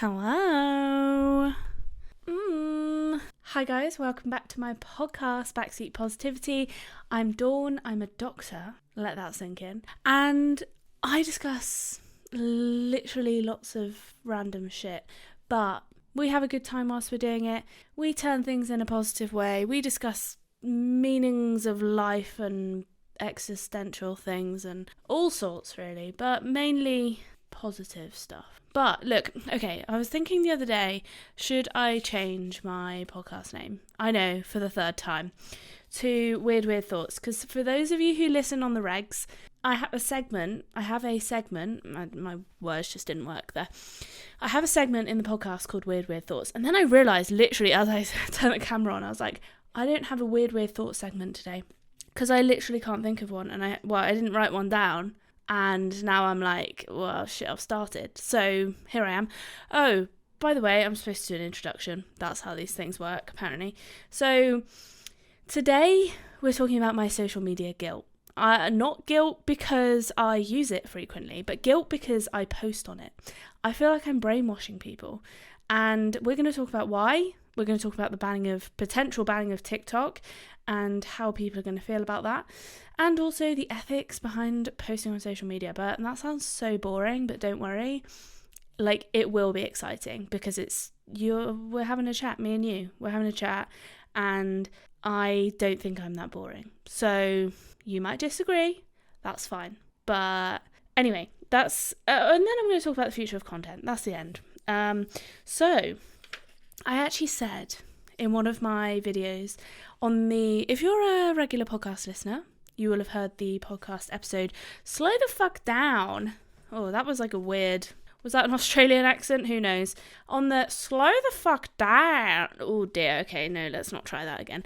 Hello. Hi guys, welcome back to my podcast, Backseat Positivity. I'm Dawn, I'm a doctor, let that sink in. And I discuss literally lots of random shit, but we have a good time whilst we're doing it. We turn things in a positive way. We discuss meanings of life and existential things and all sorts really, but mainly positive stuff. But look, okay, I was thinking the other day, should I change my podcast name? I know, for the third time, to Weird Thoughts, because for those of you who listen on the regs, I have a segment, my words just didn't work there. I have a segment in the podcast called Weird Thoughts, and then I realised, literally, as I turned the camera on, I was like, I don't have a Weird Thoughts segment today, because I literally can't think of one, and I didn't write one down. And now I'm like, well, shit, I've started. So here I am. Oh, by the way, I'm supposed to do an introduction. That's how these things work, apparently. So today we're talking about my social media guilt. Not guilt because I use it frequently, but guilt because I post on it. I feel like I'm brainwashing people. And we're going to talk about why. We're going to talk about the potential banning of TikTok and how people are going to feel about that. And also the ethics behind posting on social media. But that sounds so boring, but don't worry. Like, it will be exciting because we're having a chat, me and you. We're having a chat and I don't think I'm that boring. So you might disagree. That's fine. But anyway, that's... and then I'm going to talk about the future of content. That's the end. So I actually said in one of my videos if you're a regular podcast listener, you will have heard the podcast episode, Slow the Fuck Down. Oh, that was like a weird, was that an Australian accent? Who knows? On the Slow the Fuck Down. Oh dear, okay, no, let's not try that again.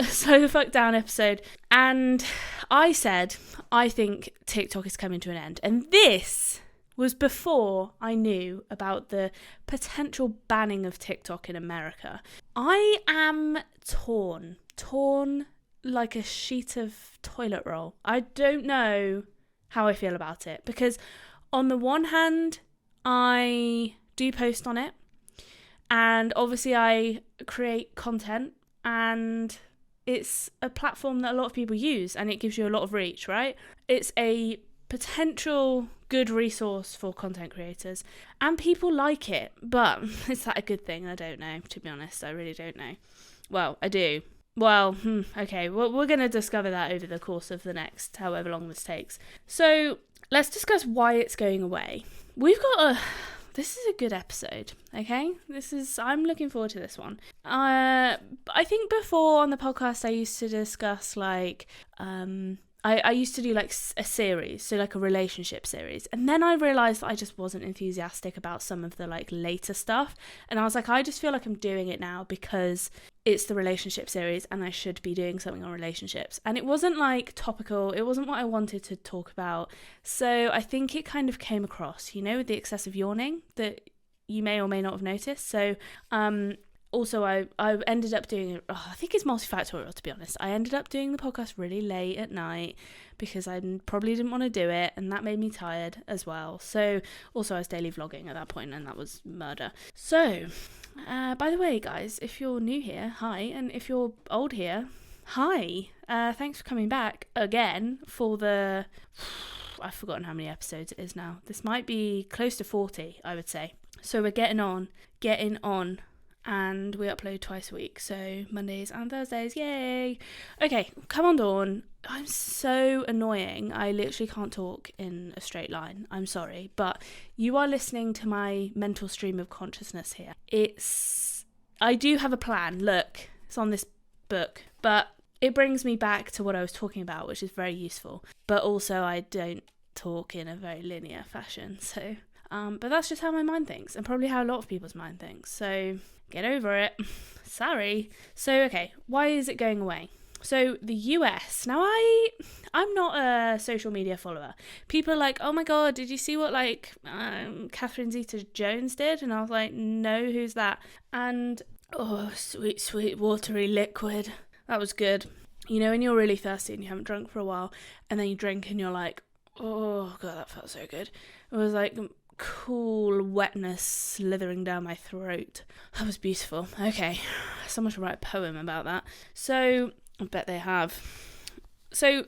Slow the Fuck Down episode. And I said, I think TikTok is coming to an end. And this was before I knew about the potential banning of TikTok in America. I am torn like a sheet of toilet roll. I don't know how I feel about it because on the one hand, I do post on it and obviously I create content and it's a platform that a lot of people use and it gives you a lot of reach, right? It's a potential good resource for content creators and people like it, but is that a good thing? I don't know, to be honest. I really don't know. Well, I do. Well, okay, well, we're going to discover that over the course of the next however long this takes. So let's discuss why it's going away. This is a good episode, okay? I'm looking forward to this one. I think before on the podcast I used to discuss like, I used to do like a series, so like a relationship series. And then I realised that I just wasn't enthusiastic about some of the like later stuff. And I was like, I just feel like I'm doing it now because it's the relationship series and I should be doing something on relationships. And it wasn't like topical. It wasn't what I wanted to talk about. So I think it kind of came across, with the excessive yawning that you may or may not have noticed. So, also, I ended up doing it. I think it's multifactorial, to be honest. I ended up doing the podcast really late at night because I probably didn't want to do it, and that made me tired as well. So, also, I was daily vlogging at that point, and that was murder. So, by the way, guys, if you're new here, hi, and if you're old here, hi. Thanks for coming back again for the... I've forgotten how many episodes it is now. This might be close to 40, I would say. So, we're getting on. And we upload twice a week, so Mondays and Thursdays, yay! Okay, come on, Dawn. I'm so annoying. I literally can't talk in a straight line. I'm sorry, but you are listening to my mental stream of consciousness here. I do have a plan. Look, it's on this book, but it brings me back to what I was talking about, which is very useful. But also, I don't talk in a very linear fashion, so... but that's just how my mind thinks, and probably how a lot of people's mind thinks, so get over it. Sorry. So, okay, why is it going away? So, the US. Now, I'm not a social media follower. People are like, oh my god, did you see what, Catherine Zeta-Jones did? And I was like, no, who's that? And, oh, sweet, sweet, watery liquid. That was good. When you're really thirsty and you haven't drunk for a while, and then you drink and you're like, oh god, that felt so good. It was like cool wetness slithering down my throat. That was beautiful. Okay, someone should write a poem about that. So, I bet they have. So,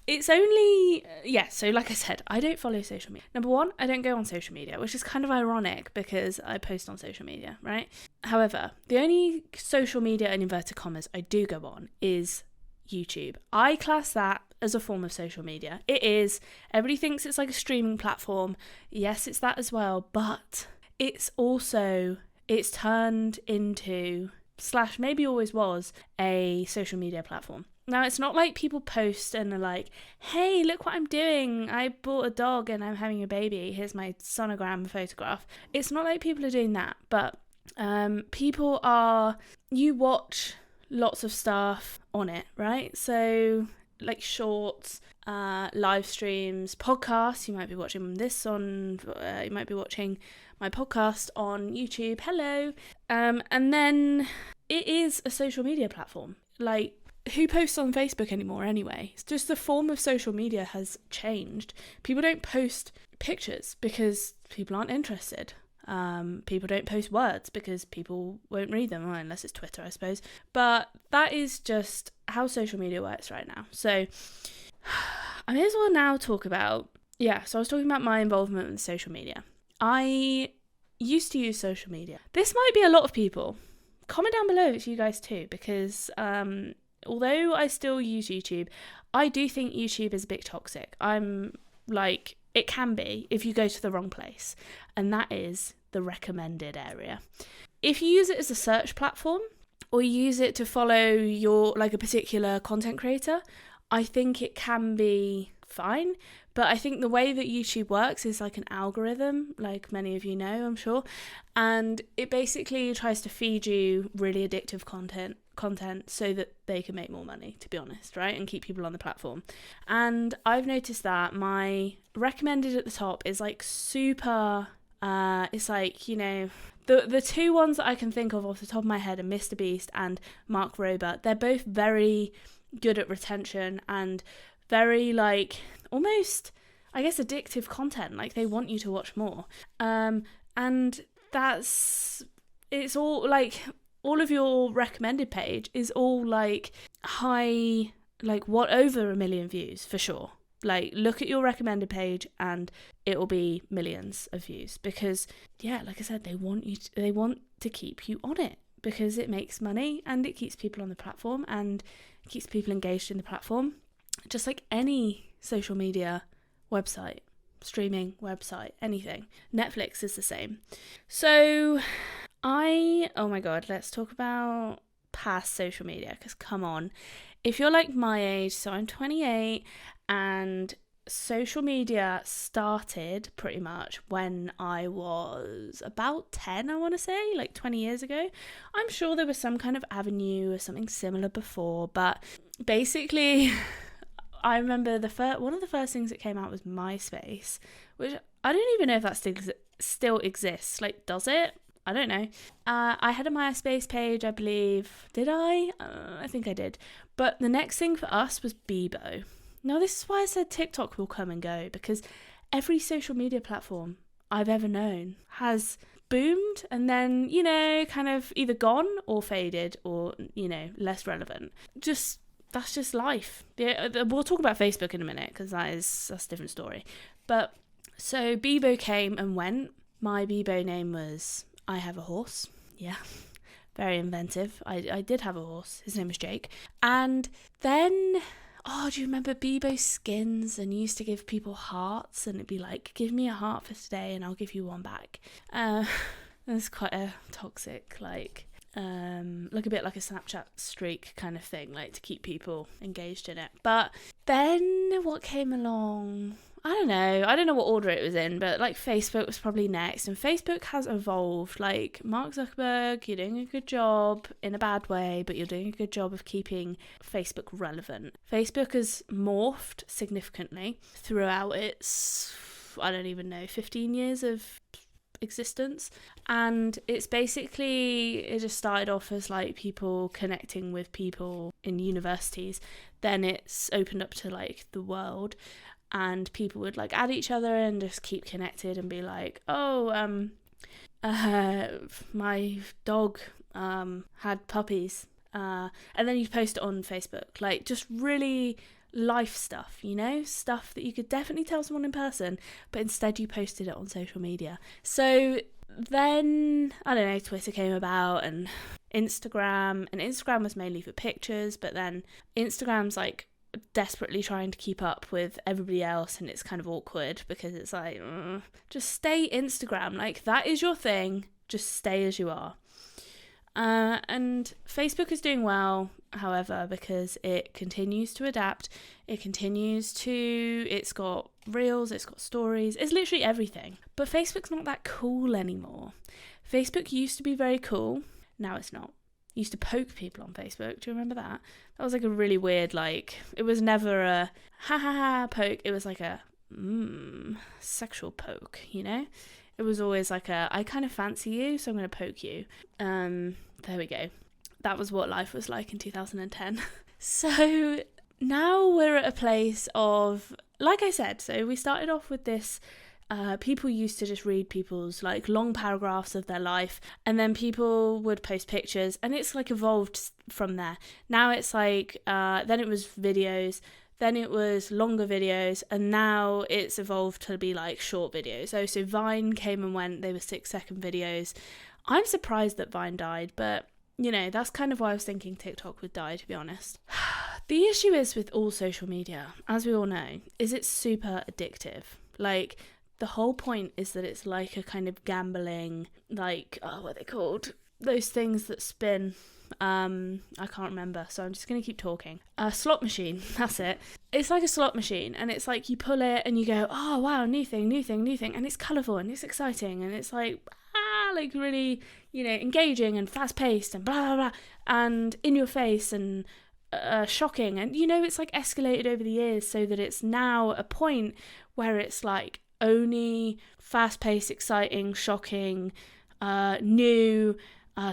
it's only, so like I said, I don't follow social media. Number one, I don't go on social media, which is kind of ironic because I post on social media, right? However, the only social media in inverted commas I do go on is YouTube. I class that as a form of social media. It is. Everybody thinks it's like a streaming platform. Yes, it's that as well, but it's turned into, / maybe always was, a social media platform. Now, it's not like people post and are like, hey, look what I'm doing. I bought a dog and I'm having a baby. Here's my sonogram photograph. It's not like people are doing that, but you watch lots of stuff on it, right? So like shorts, live streams, podcasts. You might be watching you might be watching my podcast on YouTube. Hello. And then it is a social media platform. Like, who posts on Facebook anymore anyway? It's just the form of social media has changed. People don't post pictures because people aren't interested. People don't post words because people won't read them, unless it's Twitter, I suppose. But that is just how social media works right now. So I may as well now talk about, so I was talking about my involvement with social media. I used to use social media. This might be a lot of people. Comment down below if it's you guys too, because although I still use YouTube, I do think YouTube is a bit toxic. It can be if you go to the wrong place, and that is the recommended area. If you use it as a search platform, or you use it to follow a particular content creator, I think it can be fine. But I think the way that YouTube works is like an algorithm, like many of you know, I'm sure. And it basically tries to feed you really addictive content so that they can make more money, to be honest, right? And keep people on the platform. And I've noticed that my recommended at the top is like super, it's like, the two ones that I can think of off the top of my head are Mr. Beast and Mark Rober. They're both very good at retention and very almost, I guess, addictive content. Like, they want you to watch more. And it's all all of your recommended page is all high, over 1 million views for sure. Look at your recommended page and it will be millions of views because, like I said, they want to keep you on it because it makes money and it keeps people on the platform and keeps people engaged in the platform. Just like any social media website, streaming website, anything. Netflix is the same. So oh my God, let's talk about past social media, because come on, if you're like my age, so I'm 28, and social media started pretty much when I was about 10, I want to say, 20 years ago. I'm sure there was some kind of avenue or something similar before, but basically I remember one of the first things that came out was MySpace, which I don't even know if that still exists. Does it? I don't know. I had a MySpace page, I believe. Did I? I think I did. But the next thing for us was Bebo. Now, this is why I said TikTok will come and go, because every social media platform I've ever known has boomed and then, kind of either gone or faded or, less relevant. That's just life. Yeah, we'll talk about Facebook in a minute because that's a different story. But so Bebo came and went. My Bebo name was I Have a Horse. Yeah, very inventive. I did have a horse. His name was Jake. And then, do you remember Bebo skins? And you used to give people hearts and it'd be like, give me a heart for today and I'll give you one back. It's quite a toxic, a bit like a Snapchat streak kind of thing, to keep people engaged in it. But then what came along? I don't know what order it was in, but Facebook was probably next, and Facebook has evolved. Mark Zuckerberg, you're doing a good job in a bad way, but you're doing a good job of keeping Facebook relevant. Facebook has morphed significantly throughout its, 15 years of existence, and it just started off as people connecting with people in universities. Then it's opened up to the world, and people would like add each other and just keep connected and be like, oh, my dog had puppies, and then you'd post it on Facebook, like just really life stuff, you know, stuff that you could definitely tell someone in person, but instead you posted it on social media. So then, I don't know, Twitter came about and Instagram was mainly for pictures, but then Instagram's like desperately trying to keep up with everybody else, and it's kind of awkward because it's like, just stay Instagram, like that is your thing, just stay as you are. And Facebook is doing well, however, because it continues to adapt. It's got reels, it's got stories, it's literally everything. But Facebook's not that cool anymore. Facebook used to be very cool, now it's not. You used to poke people on Facebook, do you remember that? That was like a really weird, like, it was never a ha ha ha poke, it was like a sexual poke, you know? It was always like I kind of fancy you, so I'm going to poke you. There we go. That was what life was like in 2010. So now we're at a place of, like I said, so we started off with this, people used to just read people's like long paragraphs of their life, and then people would post pictures, and it's like evolved from there. Now it's like, then it was videos, then it was longer videos, and now it's evolved to be like short videos. So Vine came and went, they were 6-second videos. I'm surprised that Vine died, but you know, that's kind of why I was thinking TikTok would die, to be honest. The issue is with all social media, as we all know, is it's super addictive. Like, the whole point is that it's like a kind of gambling, like, what are they called? Those things that spin. I can't remember, so I'm just going to keep talking. A slot machine, that's it. It's like a slot machine, and it's like you pull it and you go, oh wow, new thing, and it's colourful and it's exciting, and it's like, like really, you know, engaging and fast-paced and blah, blah, blah, and in your face and shocking. And, you know, it's like escalated over the years so that it's now a point where it's like only fast-paced, exciting, shocking, new,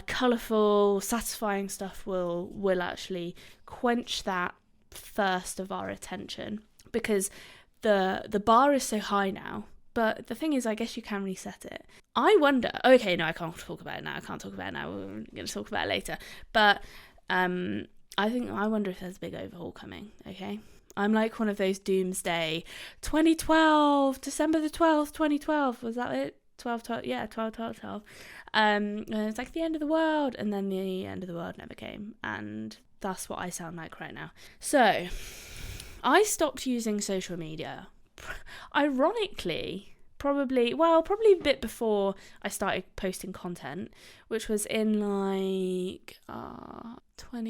colourful, satisfying stuff will actually quench that thirst of our attention, because the bar is so high now. But the thing is, I guess you can reset it. I wonder, okay, no, I can't talk about it now, we're going to talk about it later, but I wonder if there's a big overhaul coming, okay? I'm like one of those doomsday 2012, December the 12th, 2012, was that it? 12, yeah, 12. And it's like the end of the world, and then the end of the world never came, and that's what I sound like right now. So, I stopped using social media, ironically, probably a bit before I started posting content, which was in like, when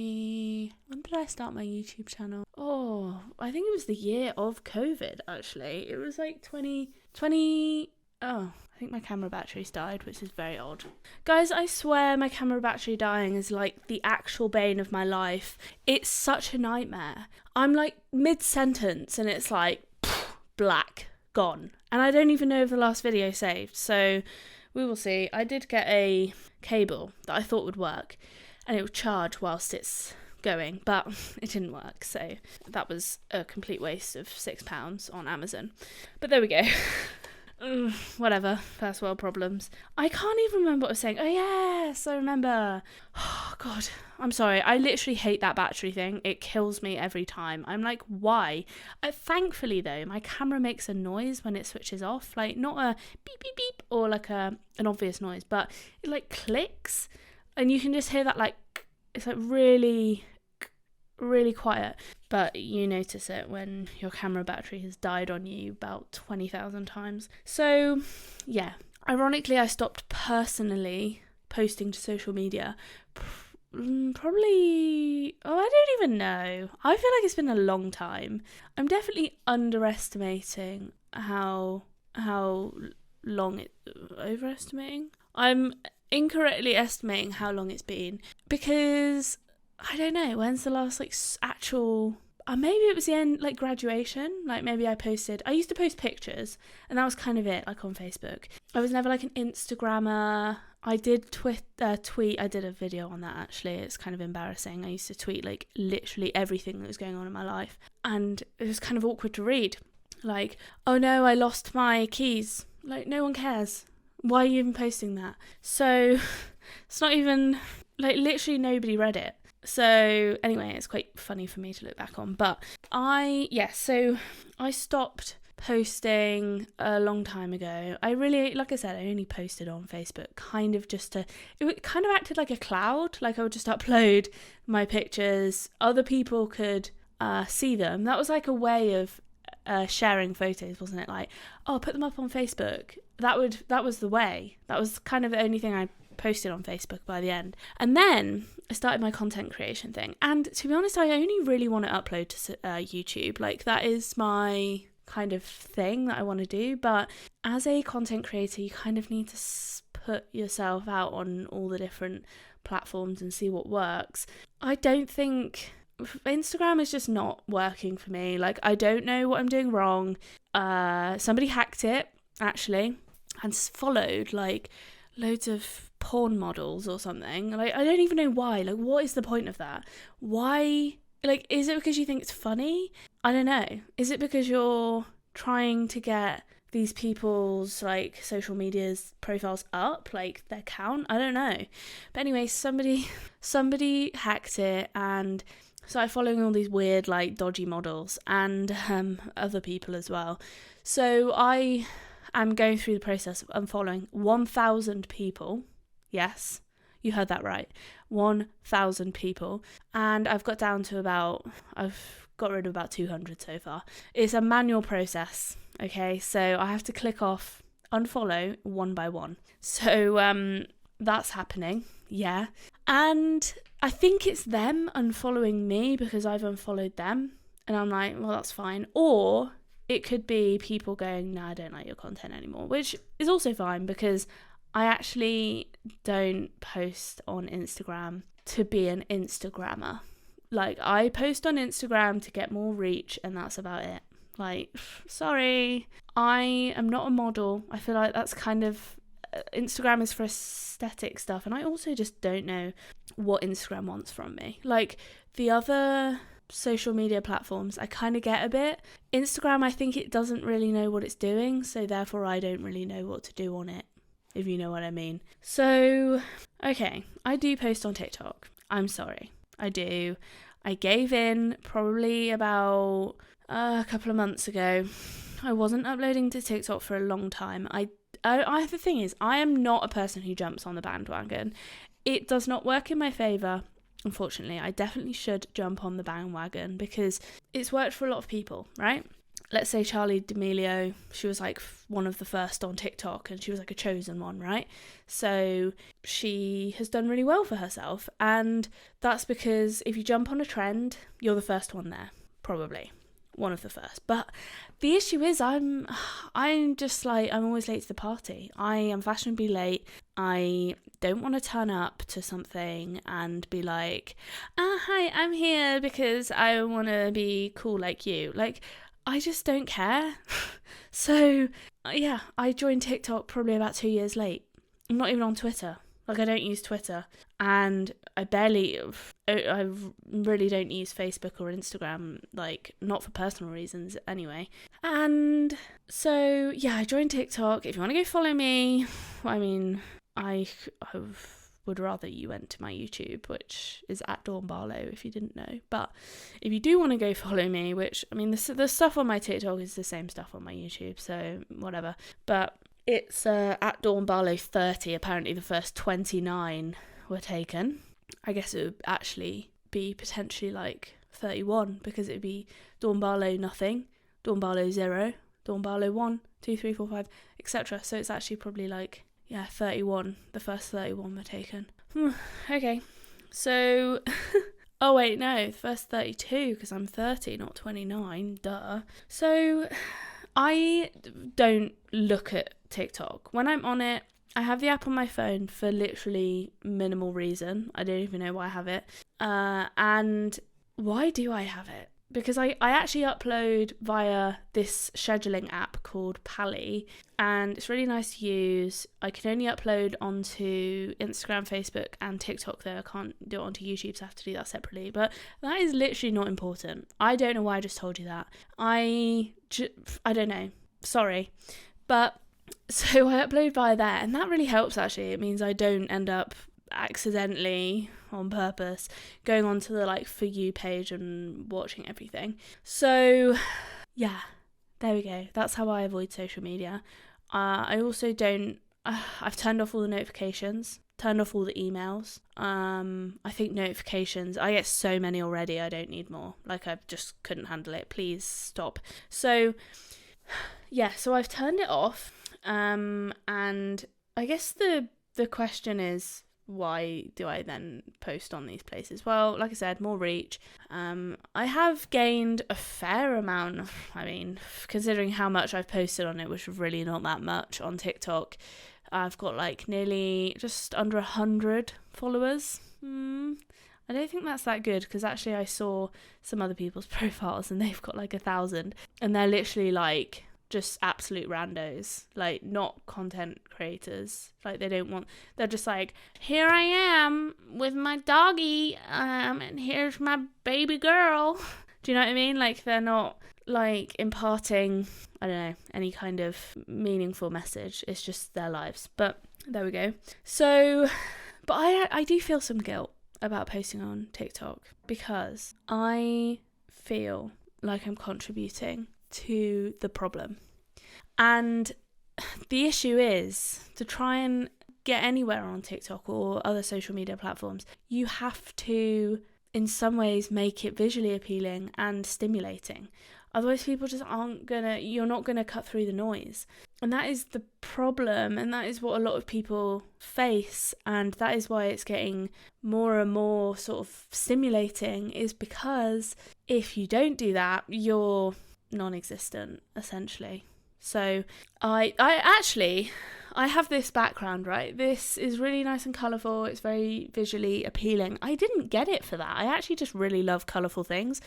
did I start my YouTube channel? Oh, I think it was the year of COVID, actually. It was like 2020, oh, I think my camera battery's died, which is very odd. Guys, I swear my camera battery dying is like the actual bane of my life. It's such a nightmare. I'm like mid-sentence and it's like, black, gone. And I don't even know if the last video saved, so we will see. I did get a cable that I thought would work, and it would charge whilst it's going, but it didn't work, so that was a complete waste of £6 on Amazon. But there we go. Whatever, first world problems. I can't even remember what I was saying. Oh yes, I remember. Oh god, I'm sorry, I literally hate that battery thing. It kills me every time. I'm like, why? Thankfully though, my camera makes a noise when it switches off, like not a beep beep beep or like an obvious noise, but it like clicks, and you can just hear that, like it's like really quiet, but you notice it when your camera battery has died on you about 20,000 times. So yeah, ironically I stopped personally posting to social media probably, I don't even know, I feel like it's been a long time. I'm definitely underestimating how long I'm incorrectly estimating how long it's been, because I don't know, when's the last like actual, maybe it was the end, like graduation, like maybe I used to post pictures, and that was kind of it, like on Facebook. I was never like an Instagrammer. I did tweet, I did a video on that actually, it's kind of embarrassing. I used to tweet like literally everything that was going on in my life, and it was kind of awkward to read. Like, oh no, I lost my keys. Like, no one cares. Why are you even posting that? So it's not even, like, literally nobody read it. So anyway, it's quite funny for me to look back on. But so I stopped posting a long time ago. I really, like I said, I only posted on Facebook kind of just to, it kind of acted like a cloud. Like I would just upload my pictures, other people could see them. That was like a way of sharing photos, wasn't it? Like, oh, put them up on Facebook. That was the way. That was kind of the only thing I posted on Facebook by the end. And then I started my content creation thing. And to be honest, I only really want to upload to YouTube. Like, that is my kind of thing that I want to do. But as a content creator, you kind of need to put yourself out on all the different platforms and see what works. I don't think Instagram is just not working for me. Like, I don't know what I'm doing wrong. Somebody hacked it, actually, and followed like loads of porn models or something. Like, I don't even know why. Like, what is the point of that? Why? Like, is it because you think it's funny? I don't know. Is it because you're trying to get these people's like social media's profiles up, like their count? I don't know. But anyway, somebody hacked it and started following all these weird, like, dodgy models and other people as well. So I am going through the process of unfollowing 1,000 people. Yes, you heard that right. 1,000 people. And I've got rid of about 200 so far. It's a manual process, okay? So I have to click off unfollow one by one. So that's happening, yeah. And I think it's them unfollowing me because I've unfollowed them. And I'm like, well, that's fine. Or it could be people going, nah, I don't like your content anymore, which is also fine because I actually don't post on Instagram to be an Instagrammer. Like, I post on Instagram to get more reach and that's about it. Like, sorry, I am not a model. I feel like that's kind of, Instagram is for aesthetic stuff, and I also just don't know what Instagram wants from me. Like, the other social media platforms, I kind of get a bit. Instagram, I think it doesn't really know what it's doing, so therefore I don't really know what to do on it, if you know what I mean. So, okay, I do post on TikTok. I'm sorry, I do. I gave in probably about a couple of months ago. I wasn't uploading to TikTok for a long time. The thing is, I am not a person who jumps on the bandwagon. It does not work in my favour, unfortunately. I definitely should jump on the bandwagon because it's worked for a lot of people, right? Let's say Charlie D'Amelio, she was like one of the first on TikTok and she was like a chosen one, right? So she has done really well for herself, and that's because if you jump on a trend, you're the first one there, probably. One of the first. But the issue is I'm just like, I'm always late to the party. I am fashionably late. I don't want to turn up to something and be like, hi, I'm here because I want to be cool like you. Like, I just don't care. So yeah, I joined TikTok probably about 2 years late. I'm not even on Twitter. Like, I don't use Twitter, and I really don't use Facebook or Instagram, like, not for personal reasons anyway. And so, yeah, I joined TikTok. If you want to go follow me, I mean, I would rather you went to my YouTube, which is at Dawn Barlow, if you didn't know. But if you do want to go follow me, which, I mean, the stuff on my TikTok is the same stuff on my YouTube, so whatever. But it's at Dawn Barlow 30. Apparently the first 29 were taken. I guess it would actually be potentially like 31 because it would be Dawn Barlow nothing, Dawn Barlow 0, Dawn Barlow 1, 2, 3, 4, 5, etc. So it's actually probably like, 31. The first 31 were taken. Okay. So, oh wait, no, the first 32 because I'm 30, not 29. Duh. So I don't look at TikTok. When I'm on it, I have the app on my phone for literally minimal reason. I don't even know why I have it. And why do I have it? because I actually upload via this scheduling app called Pally, and it's really nice to use. I can only upload onto Instagram, Facebook and TikTok though. I can't do it onto YouTube, so I have to do that separately, but that is literally not important. I don't know why I just told you that. I don't know, sorry, but so I upload via there, and that really helps actually. It means I don't end up accidentally, on purpose, going onto the like For You page and watching everything. So yeah, there we go. That's how I avoid social media. I also don't I've turned off all the notifications, turned off all the emails. I think notifications, I get so many already, I don't need more. Like, I just couldn't handle it. Please stop. So yeah, so I've turned it off. And I guess the question is, why do I then post on these places? Well, like I said, more reach. I have gained a fair amount. I mean, considering how much I've posted on it, which is really not that much on TikTok, I've got like nearly just under 100 followers. I don't think that's that good, because actually I saw some other people's profiles and they've got like 1,000, and they're literally like just absolute randos, like not content creators. Like they're just like, here I am with my doggy, and here's my baby girl. Do you know what I mean? Like, they're not like imparting, I don't know, any kind of meaningful message. It's just their lives. But there we go. So, but I do feel some guilt about posting on TikTok, because I feel like I'm contributing to the problem. And the issue is, to try and get anywhere on TikTok or other social media platforms, you have to in some ways make it visually appealing and stimulating. Otherwise people just you're not gonna cut through the noise. And that is the problem, and that is what a lot of people face, and that is why it's getting more and more sort of stimulating, is because if you don't do that, you're non-existent, essentially. So I have this background, right? This is really nice and colourful. It's very visually appealing. I didn't get it for that. I actually just really love colourful things.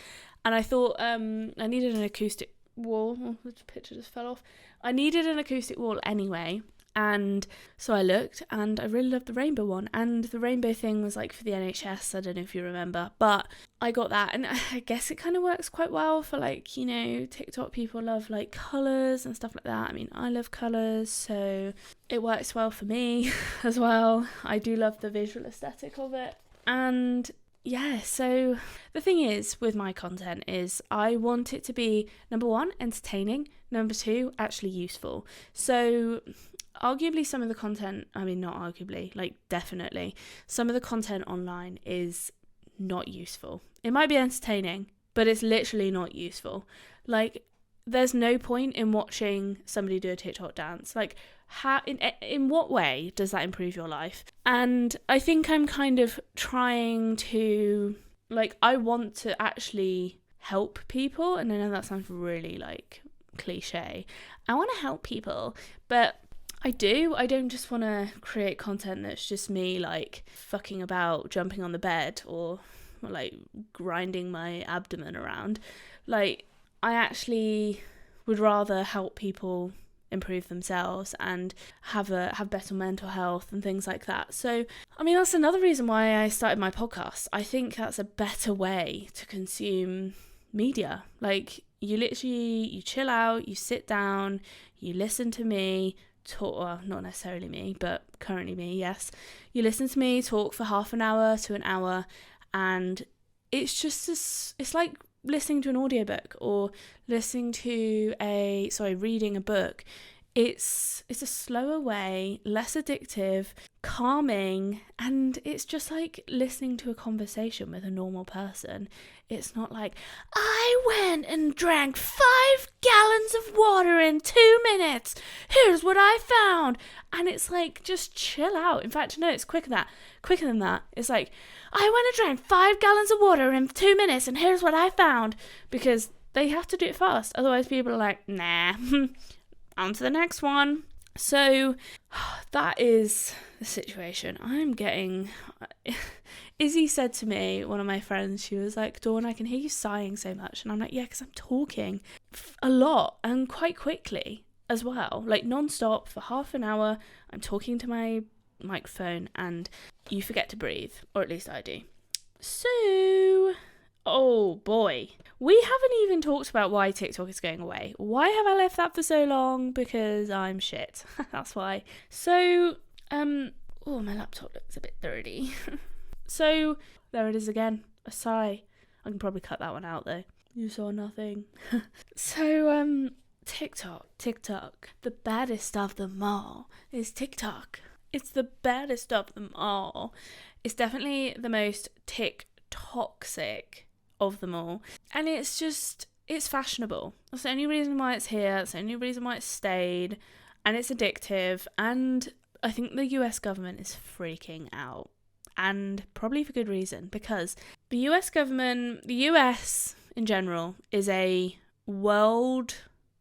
And I thought I needed an acoustic wall. Oh, the picture just fell off. I needed an acoustic wall anyway. And so I looked, and I really loved the rainbow one. And the rainbow thing was like for the NHS. I don't know if you remember, but I got that. And I guess it kind of works quite well for, like, you know, TikTok people love like colours and stuff like that. I mean, I love colours, so it works well for me as well. I do love the visual aesthetic of it. And yeah, so the thing is with my content is I want it to be, number one, entertaining, number two, actually useful. So arguably some of the content, I mean, not arguably, like definitely, some of the content online is not useful. It might be entertaining, but it's literally not useful. Like, there's no point in watching somebody do a TikTok dance. Like, how, in what way does that improve your life? And I think I'm kind of trying to, like, I want to actually help people, and I know that sounds really like cliche. I want to help people, but I don't just want to create content that's just me like fucking about, jumping on the bed, or like grinding my abdomen around. Like, I actually would rather help people improve themselves and have better mental health and things like that. So, I mean, that's another reason why I started my podcast. I think that's a better way to consume media. Like, you chill out, you sit down, you listen to me talk, well, not necessarily me, but currently me, yes. You listen to me talk for half an hour to an hour, and it's just it's like listening to an audiobook or reading a book. It's a slower way, less addictive, calming, and it's just like listening to a conversation with a normal person. It's not like, I went and drank 5 gallons of water in 2 minutes. Here's what I found. And it's like, just chill out. In fact, no, it's quicker than that. It's like, I went and drank 5 gallons of water in 2 minutes, and here's what I found. Because they have to do it fast. Otherwise, people are like, nah, on to the next one. So that is the situation. I'm getting... Izzy said to me, one of my friends, she was like, Dawn, I can hear you sighing so much. And I'm like, yeah, because I'm talking a lot and quite quickly as well. Like non-stop for half an hour. I'm talking to my microphone and you forget to breathe. Or at least I do. So... oh boy. We haven't even talked about why TikTok is going away. Why have I left that for so long? Because I'm shit. That's why. So, oh, my laptop looks a bit dirty. So, there it is again. A sigh. I can probably cut that one out though. You saw nothing. So, TikTok. The baddest of them all is TikTok. It's the baddest of them all. It's definitely the most toxic of them all, and it's fashionable. That's the only reason why it's here. That's the only reason why it's stayed, and it's addictive. And I think the US government is freaking out, and probably for good reason, because the US government, the US in general, is a world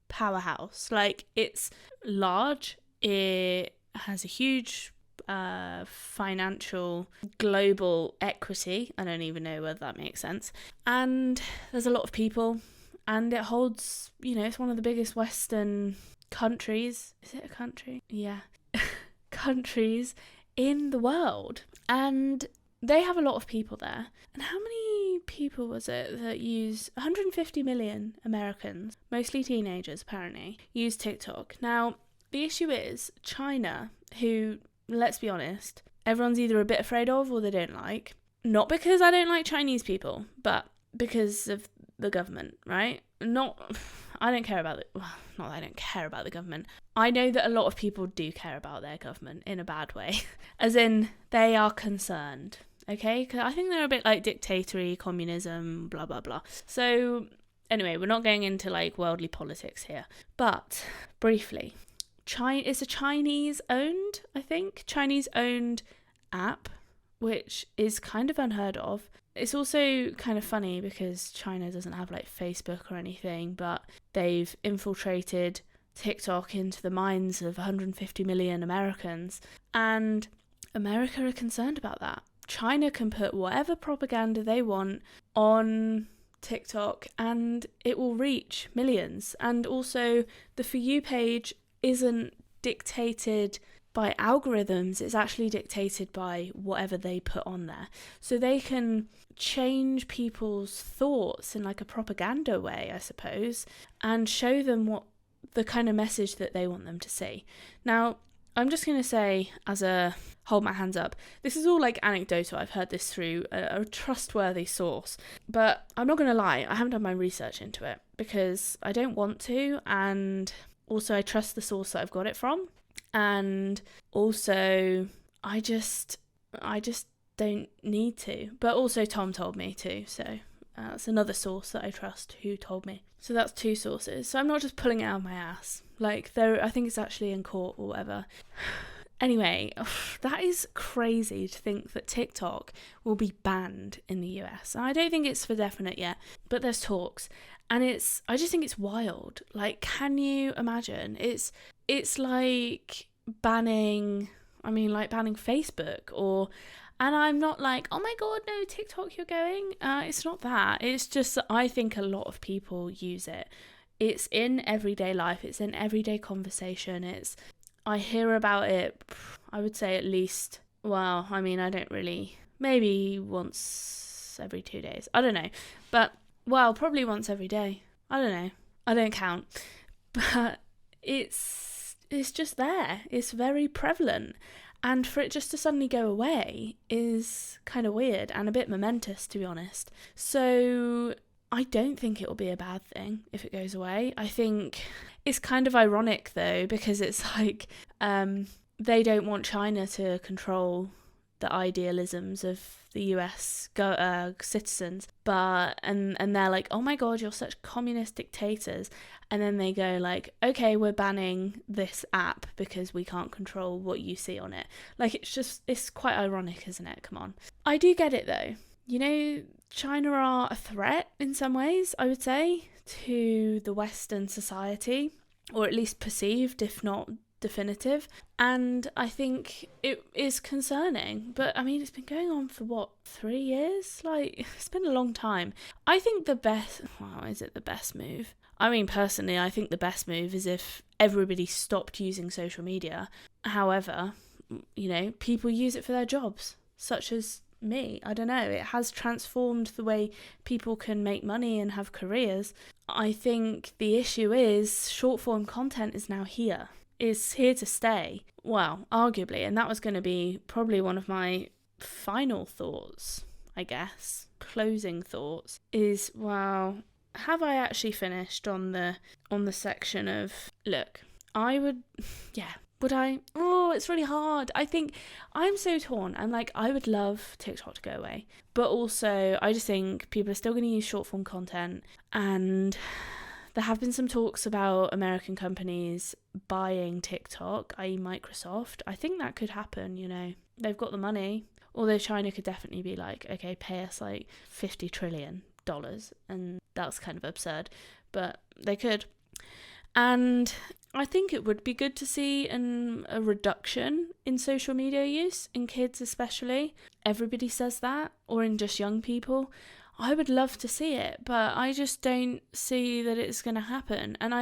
powerhouse. Like, it's large, it has a huge financial global equity. I don't even know whether that makes sense. And there's a lot of people, and it holds, it's one of the biggest Western countries. Is it a country? Yeah. Countries in the world. And they have a lot of people there. And how many people was it that use 150 million Americans, mostly teenagers apparently, use TikTok. Now, the issue is China, who, let's be honest, everyone's either a bit afraid of or they don't like. Not because I don't like Chinese people, but because of the government, right? Not that I don't care about the government. I know that a lot of people do care about their government in a bad way. As in, they are concerned, okay? Because I think they're a bit like dictatory, communism, blah, blah, blah. So, anyway, we're not going into like worldly politics here. But, briefly, it's a Chinese-owned app, which is kind of unheard of. It's also kind of funny because China doesn't have like Facebook or anything, but they've infiltrated TikTok into the minds of 150 million Americans, and America are concerned about that. China can put whatever propaganda they want on TikTok and it will reach millions. And also the For You page isn't dictated by algorithms, it's actually dictated by whatever they put on there. So they can change people's thoughts in like a propaganda way, I suppose, and show them what the kind of message that they want them to see. Now, I'm just going to say, as a hold my hands up, this is all like anecdotal. I've heard this through a trustworthy source, but I'm not going to lie, I haven't done my research into it because I don't want to, and also I trust the source that I've got it from. And also, I just don't need to. But also Tom told me to, so that's another source that I trust who told me. So that's two sources. So I'm not just pulling it out of my ass. Like, I think it's actually in court or whatever. Anyway, that is crazy to think that TikTok will be banned in the US. And I don't think it's for definite yet, but there's talks. And I just think it's wild. Like, can you imagine? It's like banning Facebook and I'm not like, oh my God, no, TikTok, you're going. It's not that. It's just that I think a lot of people use it. It's in everyday life. It's in everyday conversation. I hear about it, I would say at least, well, I mean, I don't really, maybe once every 2 days. I don't know. But, well, probably once every day. I don't know. I don't count. But it's just there. It's very prevalent. And for it just to suddenly go away is kind of weird and a bit momentous, to be honest. So I don't think it will be a bad thing if it goes away. I think it's kind of ironic, though, because it's like they don't want China to control the idealisms of the US citizens, and they're like, oh my God, you're such communist dictators. And then they go like, okay, we're banning this app because we can't control what you see on it. Like, it's quite ironic, isn't it? Come on. I do get it though. You know, China are a threat in some ways, I would say, to the Western society, or at least perceived, if not definitive, and I think it is concerning. But I mean, it's been going on for 3 years? Like, it's been a long time. I think is it the best move? I mean, personally, I think the best move is if everybody stopped using social media. However, people use it for their jobs, such as me. I don't know, it has transformed the way people can make money and have careers. I think the issue is short form content is now here. It's here to stay. Well, arguably, and that was going to be probably one of my final thoughts, I guess, closing thoughts, is, well, have I actually finished on the section of, look, would I? Oh, it's really hard. I think I'm so torn. I'm like, I would love TikTok to go away. But also, I just think people are still going to use short form content. And there have been some talks about American companies buying TikTok, i.e. Microsoft. I think that could happen, They've got the money. Although China could definitely be like, okay, pay us like $50 trillion. And that's kind of absurd. But they could. And I think it would be good to see a reduction in social media use, in kids especially. Everybody says that, or in just young people. I would love to see it, but I just don't see that it's going to happen. And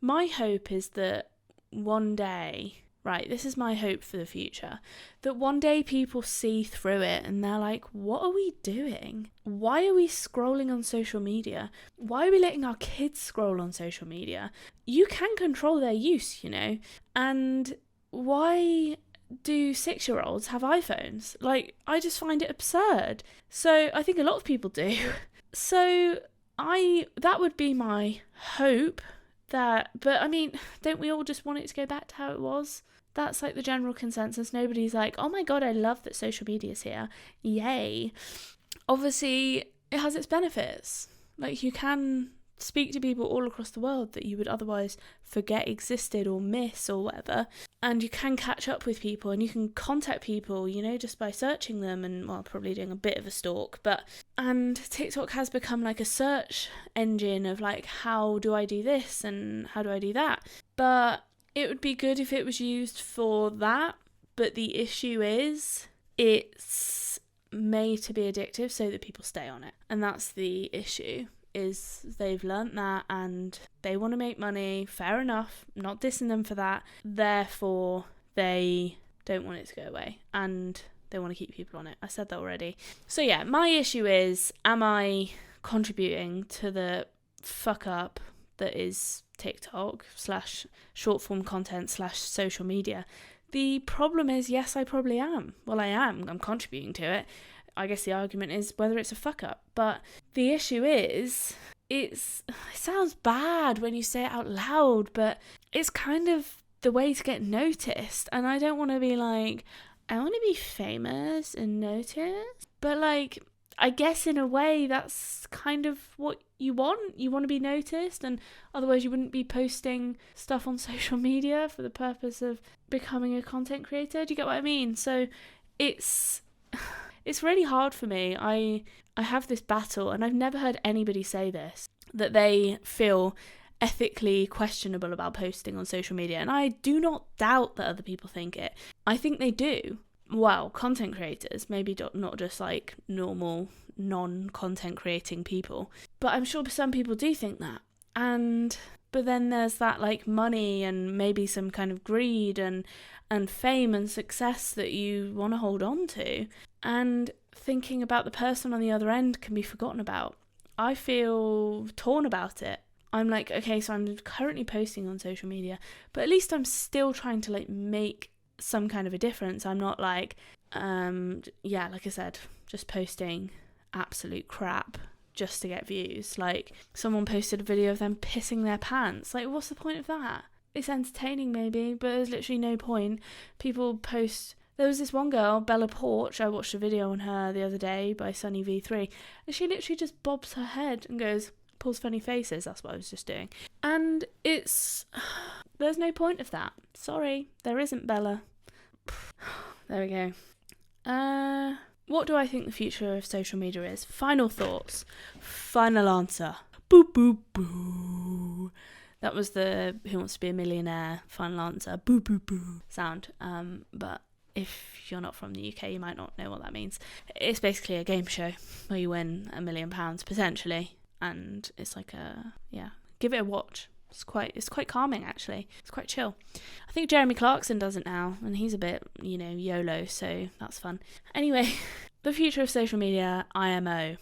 my hope is that one day, right, this is my hope for the future, that one day people see through it and they're like, what are we doing? Why are we scrolling on social media? Why are we letting our kids scroll on social media? You can control their use, and why do 6-year-olds have iPhones? Like, I just find it absurd. So I think a lot of people do. So that would be my hope. But I mean, don't we all just want it to go back to how it was? That's like the general consensus. Nobody's like, oh my God, I love that social media is here. Yay. Obviously, it has its benefits. Like, you can speak to people all across the world that you would otherwise forget existed or miss or whatever. And you can catch up with people and you can contact people, just by searching them and, well, probably doing a bit of a stalk. And TikTok has become like a search engine of like, how do I do this and how do I do that? But it would be good if it was used for that. But the issue is it's made to be addictive so that people stay on it. And that's the issue. Is they've learnt that and they want to make money. Fair enough, not dissing them for that. Therefore, they don't want it to go away and they want to keep people on it. I said that already. So yeah, my issue is, am I contributing to the fuck up that is TikTok / short form content / social media? The problem is, yes, I probably am. Well, I am. I'm contributing to it. I guess the argument is whether it's a fuck up. But the issue is, it sounds bad when you say it out loud, but it's kind of the way to get noticed. And I don't want to be like, I want to be famous and noticed. But like, I guess in a way that's kind of what you want. You want to be noticed, and otherwise you wouldn't be posting stuff on social media for the purpose of becoming a content creator. Do you get what I mean? So it's really hard for me. I have this battle, and I've never heard anybody say this, that they feel ethically questionable about posting on social media. And I do not doubt that other people think it. I think they do. Well, content creators, maybe not just like normal, non-content creating people. But I'm sure some people do think that. But then there's that like money and maybe some kind of greed and fame and success that you want to hold on to. And thinking about the person on the other end can be forgotten about. I feel torn about it. I'm like, okay, so I'm currently posting on social media, but at least I'm still trying to like make some kind of a difference. I'm not like, like I said, just posting absolute crap just to get views. Like, someone posted a video of them pissing their pants. Like, what's the point of that? It's entertaining maybe, but there's literally no point. People post... There was this one girl, Bella Porch, I watched a video on her the other day by Sunny V3, and she literally just bobs her head and goes, pulls funny faces. That's what I was just doing. And there's no point of that. Sorry, there isn't, Bella. There we go. What do I think the future of social media is? Final thoughts. Final answer. Boo, boo, boo. That was the Who Wants to Be a Millionaire final answer, boo boo boo sound. But if you're not from the UK, you might not know what that means. It's basically a game show where you win £1 million potentially, and it's like give it a watch. It's quite calming, actually. It's quite chill. I think Jeremy Clarkson does it now, and he's a bit, YOLO, so that's fun. Anyway, the future of social media, IMO.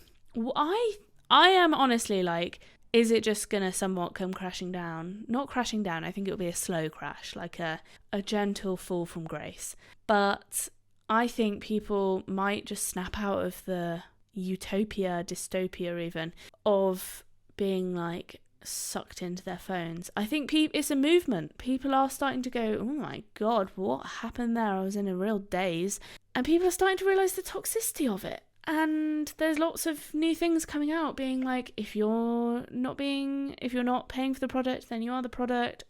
I am honestly like, is it just going to somewhat come crashing down? Not crashing down, I think it'll be a slow crash, like a gentle fall from grace. But I think people might just snap out of the utopia, dystopia even, of being like sucked into their phones. I think it's a movement. People are starting to go, oh my god, what happened there? I was in a real daze. And people are starting to realise the toxicity of it. And there's lots of new things coming out being like, if you're not paying for the product, then you are the product.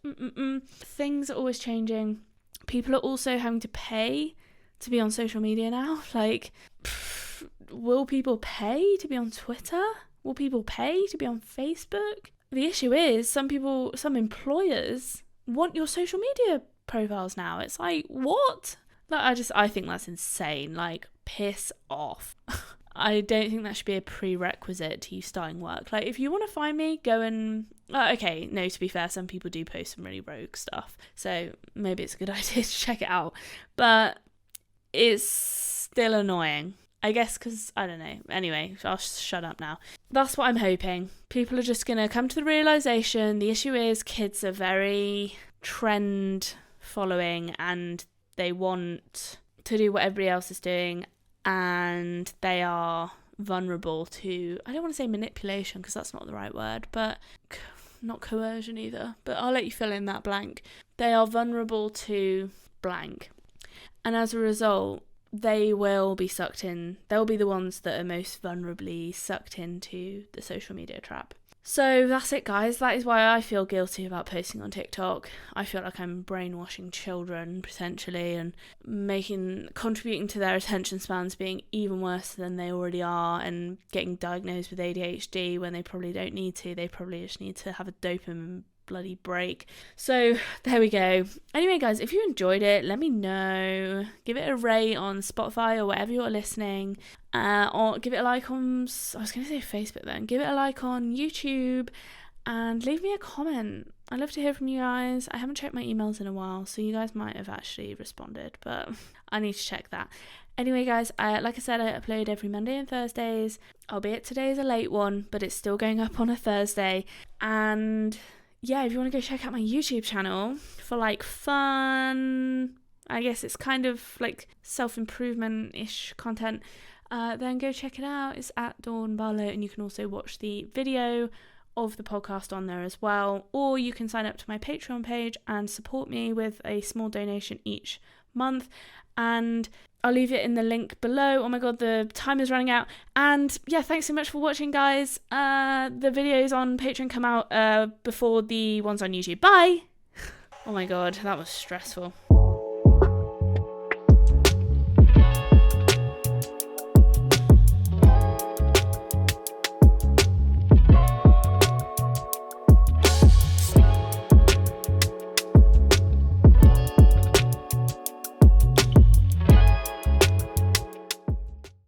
Things are always changing. People are also having to pay to be on social media now. Like, will people pay to be on Twitter? Will people pay to be on Facebook? The issue is some employers want your social media profiles now. It's like, what? Like, I think that's insane. Like, piss off. I don't think that should be a prerequisite to you starting work. Like, if you want to find me, go and... okay, no, to be fair, some people do post some really rogue stuff. So maybe it's a good idea to check it out. But it's still annoying. I guess because, I don't know. Anyway, I'll shut up now. That's what I'm hoping. People are just going to come to the realisation. The issue is kids are very trend following and they want to do what everybody else is doing, and they are vulnerable to, I don't want to say manipulation because that's not the right word, but not coercion either, but I'll let you fill in that blank. They are vulnerable to blank, and as a result they will be sucked in. They'll be the ones that are most vulnerably sucked into the social media trap. So that's it, guys. That is why I feel guilty about posting on TikTok. I feel like I'm brainwashing children, potentially, and contributing to their attention spans being even worse than they already are, and getting diagnosed with ADHD when they probably don't need to. They probably just need to have a dopamine bloody break. So there we go. Anyway, guys, if you enjoyed it, let me know. Give it a rate on Spotify or wherever you're listening, or give it a like on, I was going to say Facebook then, give it a like on YouTube, and leave me a comment. I'd love to hear from you guys. I haven't checked my emails in a while, so you guys might have actually responded, but I need to check that. Anyway, guys, like I said, I upload every Monday and Thursdays, albeit today's a late one, but it's still going up on a Thursday. And yeah, if you want to go check out my YouTube channel for like fun, I guess it's kind of like self-improvement-ish content, then go check it out. It's at Dawn Barlow, and you can also watch the video of the podcast on there as well, or you can sign up to my Patreon page and support me with a small donation each month, and I'll leave it in the link below. Oh my god, the time is running out. And yeah, thanks so much for watching, guys. The videos on Patreon come out before the ones on YouTube. Bye! Oh my god, that was stressful.